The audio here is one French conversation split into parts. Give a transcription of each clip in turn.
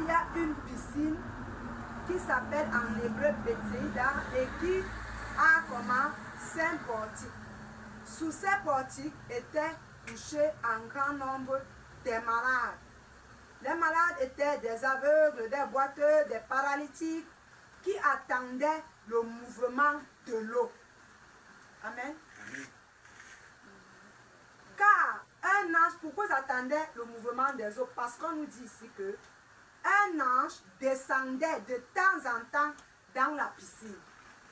il y a une piscine qui s'appelle en hébreu Bethsaïda et qui a comment 5 portiques. Sous ces portiques étaient couchés en grand nombre des malades. Les malades étaient des aveugles, des boiteux, des paralytiques qui attendaient le mouvement de l'eau. Amen. Amen. Car un ange, pourquoi ils attendaient le mouvement des eaux? Parce qu'on nous dit ici que un ange descendait de temps en temps dans la piscine.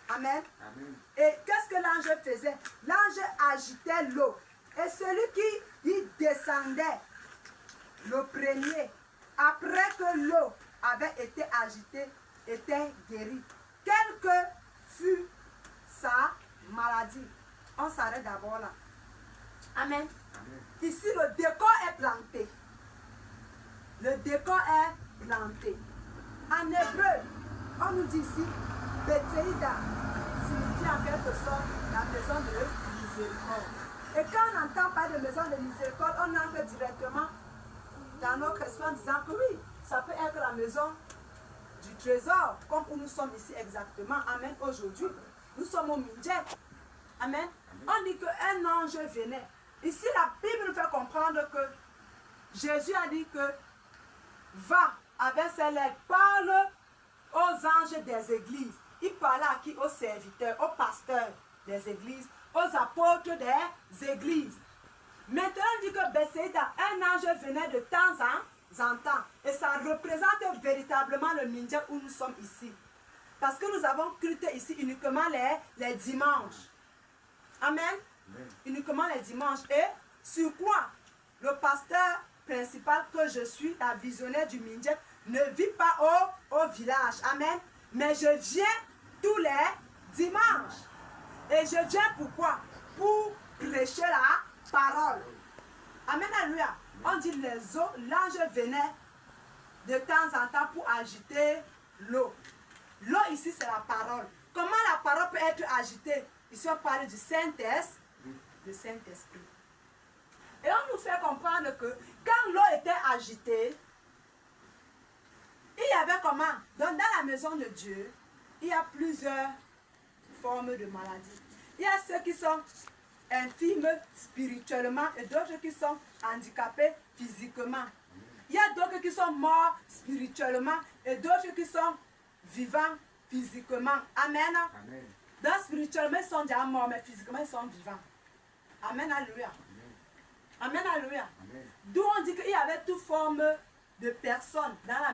Amen. Amen. Et qu'est-ce que l'ange faisait? L'ange agitait l'eau. Et celui qui y descendait, le premier, après que l'eau avait été agitée, était guéri. Quelle que fût sa maladie. On s'arrête d'abord là. Amen. Amen. Ici, le décor est planté. Le décor est planté. En hébreu, on nous dit ici, Bethsaïda signifie en quelque sorte la maison de miséricorde. Et quand on entend parler de maison de miséricorde, on entre directement dans notre esprit en disant que oui, ça peut être la maison du trésor, comme où nous sommes ici exactement. Amen. Aujourd'hui, nous sommes au Mindjet. Amen. On dit qu'un ange venait. Ici, la Bible nous fait comprendre que Jésus a dit que va avec ses lettres, parle aux anges des églises. Il parlait à qui? Aux serviteurs, aux pasteurs des églises, aux apôtres des églises. Maintenant, on dit que Bethsaïda, un ange venait de temps en temps. Et ça représente véritablement le Mindjet où nous sommes ici. Parce que nous avons culté ici uniquement les dimanches. Amen. Amen. Uniquement les dimanches. Et sur quoi le pasteur principal que je suis, la visionnaire du Mindjet, ne vit pas au village. Amen. Mais je viens tous les dimanches. Et je viens pourquoi? Pour prêcher la parole. Amen. Alléluia. On dit les eaux, l'ange venait de temps en temps pour agiter l'eau. L'eau ici, c'est la parole. Comment la parole peut être agitée? Ici, on parle du Saint-Esprit. Le Saint-Esprit. Et on nous fait comprendre que quand l'eau était agitée, il y avait comment? Donc, dans la maison de Dieu, il y a plusieurs formes de maladies. Il y a ceux qui sont infirmes spirituellement et d'autres qui sont handicapés physiquement. Il y a d'autres qui sont morts spirituellement et d'autres qui sont vivants physiquement. Amen. Amen. Donc spirituellement ils sont déjà morts, mais physiquement ils sont vivants. Amen. Alléluia. Amen. Alléluia. D'où on dit qu'il y avait toute forme de personnes dans la